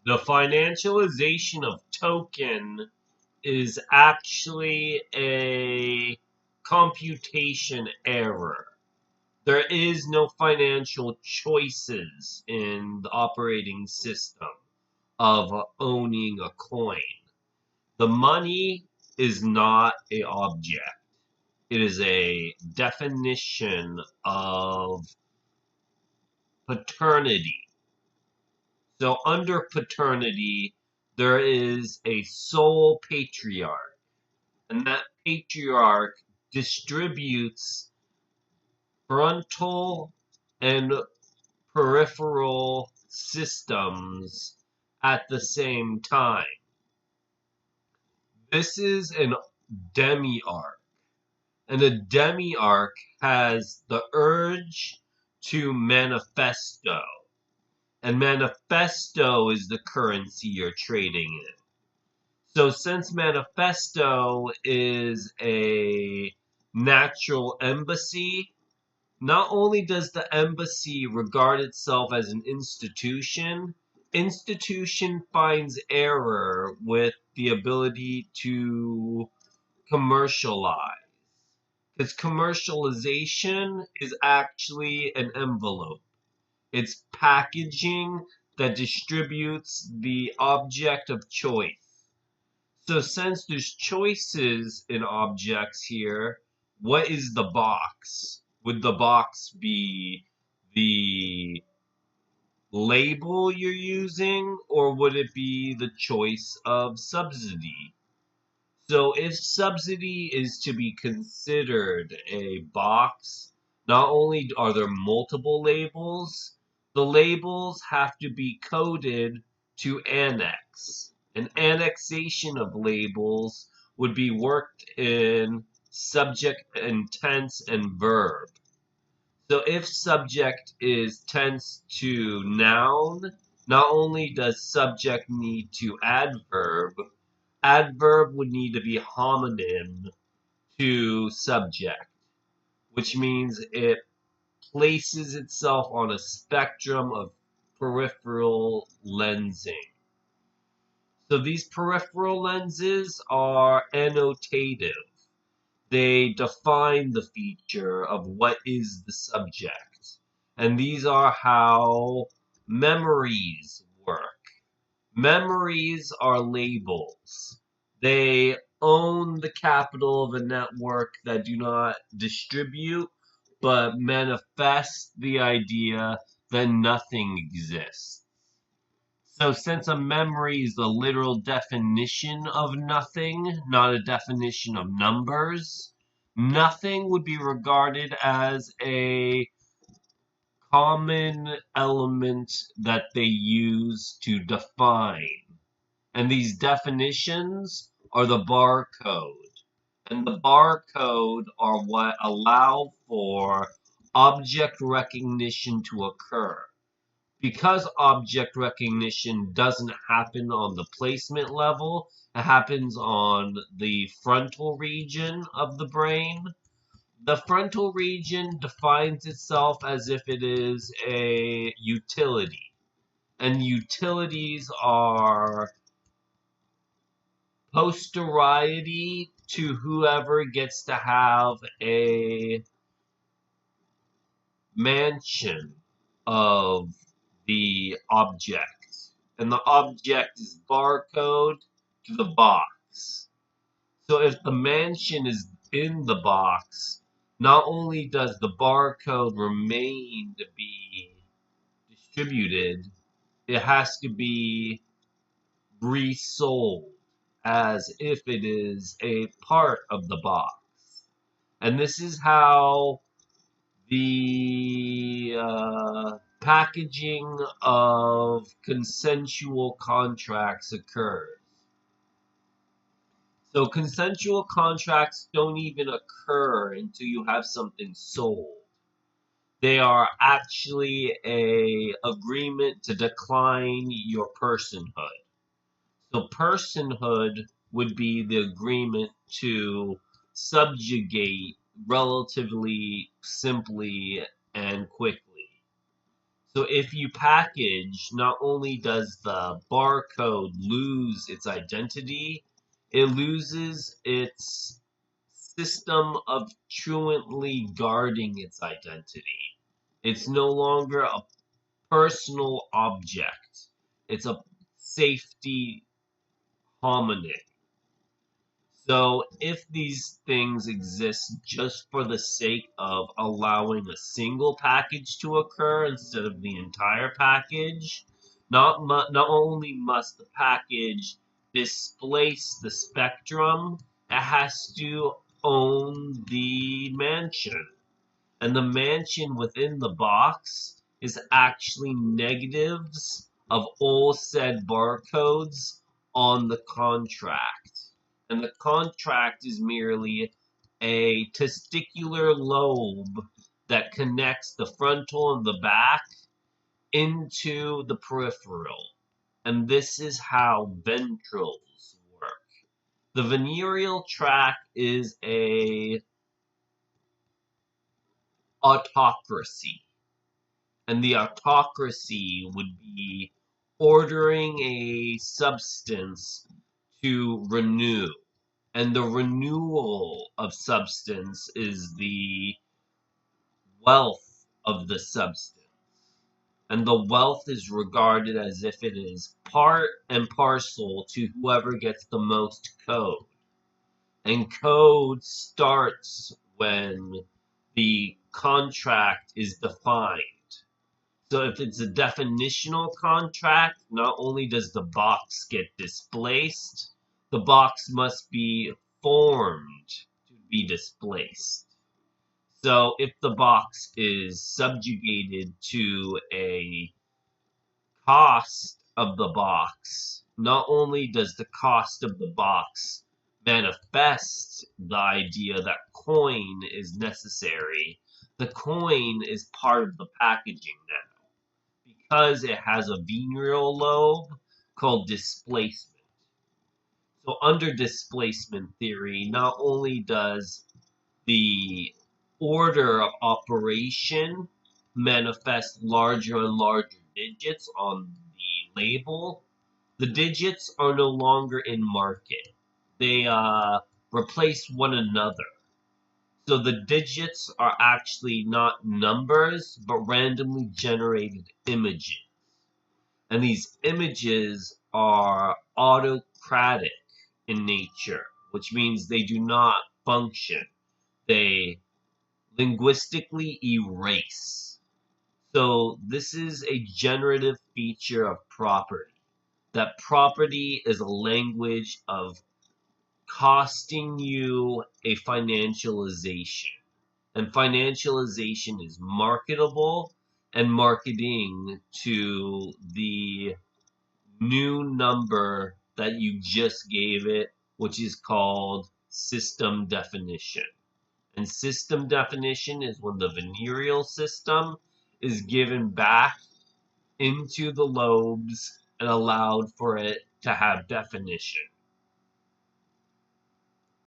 The financialization of token is actually a computation error. There is no financial choices in the operating system of owning a coin. The money is not a object. It is a definition of paternity. So under paternity, there is a sole patriarch, and that patriarch distributes frontal and peripheral systems at the same time. This is an demiarch, and a demiarch has the urge to manifesto, and manifesto is the currency you're trading in. So since manifesto is a natural embassy, not only does the embassy regard itself as an institution finds error with the ability to commercialize. Because commercialization is actually an envelope. It's packaging that distributes the object of choice. So since there's choices in objects here, what is the box? Would the box be the label you're using, or would it be the choice of subsidy? So if subsidy is to be considered a box, not only are there multiple labels, the labels have to be coded to annex. An annexation of labels would be worked in subject and tense and verb. So if subject is tense to noun, not only does subject need to adverb, adverb would need to be homonym to subject, which means it places itself on a spectrum of peripheral lensing. So these peripheral lenses are annotative. They define the feature of what is the subject. And these are how memories work. Memories are labels. They own the capital of a network that do not distribute, but manifest the idea that nothing exists. So since a memory is the literal definition of nothing, not a definition of numbers, nothing would be regarded as a common element that they use to define. And these definitions are the barcode. And the barcode are what allow for object recognition to occur. Because object recognition doesn't happen on the placement level, it happens on the frontal region of the brain. The frontal region defines itself as if it is a utility. And utilities are posteriority to whoever gets to have a mansion of the object. And the object is barcode to the box. So if the mansion is in the box, not only does the barcode remain to be distributed, it has to be resold as if it is a part of the box. And this is how the packaging of consensual contracts occurs. So consensual contracts don't even occur until you have something sold. They are actually a agreement to decline your personhood. So personhood would be the agreement to subjugate relatively simply and quickly. So if you package, not only does the barcode lose its identity, it loses its system of truantly guarding its identity. It's no longer a personal object. It's a safety hominid. So if these things exist just for the sake of allowing a single package to occur instead of the entire package, not only must the package displace the spectrum, it has to own the mansion. And the mansion within the box is actually negatives of all said barcodes on the contract. And the contract is merely a testicular lobe that connects the frontal and the back into the peripheral. And this is how ventrals work. The venereal tract is a autocracy. And the autocracy would be ordering a substance to renew. And the renewal of substance is the wealth of the substance. And the wealth is regarded as if it is part and parcel to whoever gets the most code. And code starts when the contract is defined. So if it's a definitional contract, not only does the box get displaced, the box must be formed to be displaced. So if the box is subjugated to a cost of the box, not only does the cost of the box manifest the idea that coin is necessary, the coin is part of the packaging now because it has a venereal lobe called displacement. So under displacement theory, not only does the order of operation manifest larger and larger digits on the label, the digits are no longer in market. They replace one another. So the digits are actually not numbers, but randomly generated images. And these images are autocratic in nature, which means they do not function. They linguistically erase. So this is a generative feature of property. That property is a language of costing you a financialization. And financialization is marketable and marketing to the new number that you just gave it, which is called system definition. And system definition is when the venereal system is given back into the lobes and allowed for it to have definition.